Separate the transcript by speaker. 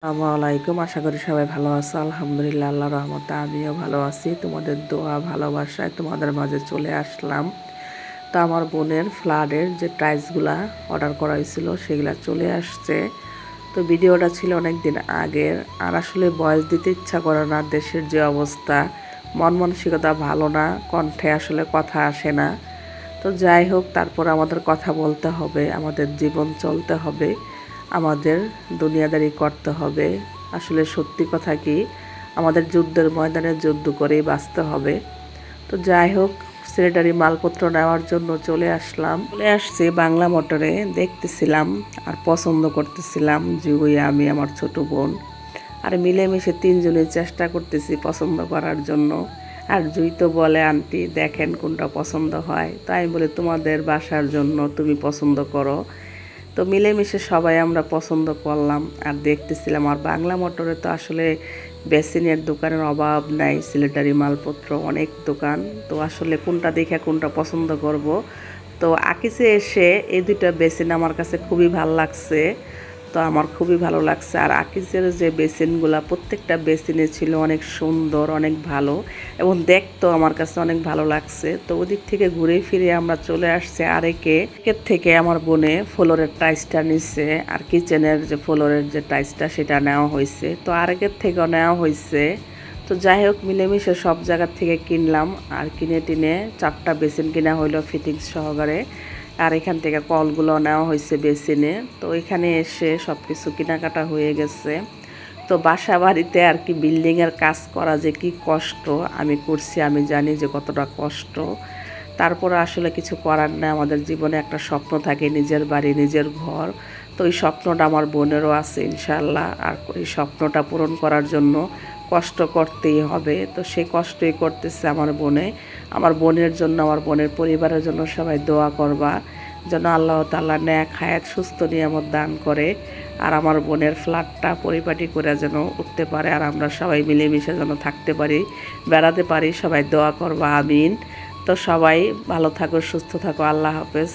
Speaker 1: আসসালামু আলাইকুম। আশা করি সবাই ভালো আছো। আলহামদুলিল্লাহ, আল্লাহর রহমতে আমিও ভালো আছি। তোমাদের দোয়া ভালোবাসায় তোমাদের মাঝে চলে আসলাম। তো আমার বোনের ফ্ল্যাটের যে টাইলসগুলা অর্ডার করা হয়েছিল সেগুলা চলে আসছে। তো ভিডিওটা ছিল অনেক দিন আগের, আর আসলে ভয়েস দিতে ইচ্ছা করে না। দেশের যে অবস্থা, মন মানসিকতা ভালো না, কণ্ঠে আসলে কথা আসে না। তো যাই হোক, তারপর আমাদের কথা বলতে হবে, আমাদের জীবন চলতে হবে, আমাদের দুনিয়াদারি করতে হবে। আসলে সত্যি কথা কি, আমাদের যুদ্ধের ময়দানে যুদ্ধ করেই বাঁচতে হবে। তো যাই হোক, স্যানিটারি মালপত্র নেওয়ার জন্য চলে আসছি বাংলা মোটরে। দেখতেছিলাম আর পছন্দ করতেছিলাম, জুই, আমি, আমার ছোট বোন, আর মিলেমিশে তিনজনের চেষ্টা করতেছি পছন্দ করার জন্য। আর জুই তো বলে, আন্টি দেখেন কোনটা পছন্দ হয়। তো আমি বলি, তোমাদের বাসার জন্য তুমি পছন্দ করো। তো মিলেমিশে সবাই আমরা পছন্দ করলাম আর দেখতেছিলাম। আর বাংলা মোটরে তো আসলে বেসিনের দোকানের অভাব নাই, সিলেটারি মালপত্র অনেক দোকান। তো আসলে কোনটা দেখে কোনটা পছন্দ করব। তো আকিসে এসে এই দুইটা বেসিন আমার কাছে খুবই ভালো লাগছে। তো আমার খুবই ভালো লাগছে। আর আকিসের যে বেসিনগুলা, প্রত্যেকটা বেসিনে ছিল অনেক সুন্দর, অনেক ভালো, এবং দেখতেও আমার কাছে অনেক ভালো লাগছে। তো ওদিক থেকে ঘুরে ফিরে আমরা চলে আসছি আরেকের থেকে। আমার বোনে ফ্লোরের টাইলসটা নিচ্ছে, আর কিচেনের যে ফ্লোরের যে টাইলসটা সেটা নেওয়া হয়েছে। তো আরেকের থেকেও নেওয়া হয়েছে। তো যাই হোক, মিলেমিশে সব জায়গার থেকে কিনলাম। আর কিনে টিনে 4টা বেসিন কিনা হইলো ফিটিংস সহকারে। আর এখান থেকে কলগুলো নেওয়া হয়েছে বেসিনে। তো এখানে এসে সব কিছু কেনাকাটা হয়ে গেছে। তো বাসা বাড়িতে আর কি বিল্ডিংয়ের কাজ করা যে কি কষ্ট আমি করছি, আমি জানি যে কতটা কষ্ট। তারপরে আসলে কিছু করার নেই, আমাদের জীবনে একটা স্বপ্ন থাকে, নিজের বাড়ি, নিজের ঘর। তো এই স্বপ্নটা আমার বোনেরও আছে ইনশাল্লাহ। আর এই স্বপ্নটা পূরণ করার জন্য কষ্ট করতেই হবে। তো সেই কষ্টই করতেছে আমার বোনে। আমার বোনের জন্য, আমার বোনের পরিবারের জন্য সবাই দোয়া করবা, যেন আল্লাহ তাআলা নেক হায়াত সুস্থ নিয়ামত দান করে, আর আমার বোনের ফ্ল্যাটটা পরিপাটি করে যেন উঠতে পারে, আর আমরা সবাই মিলেমিশে যেন থাকতে পারি, বেড়াতে পারি। সবাই দোয়া করবা, আমিন। তো সবাই ভালো থাকো, সুস্থ থাকো। আল্লাহ হাফেজ।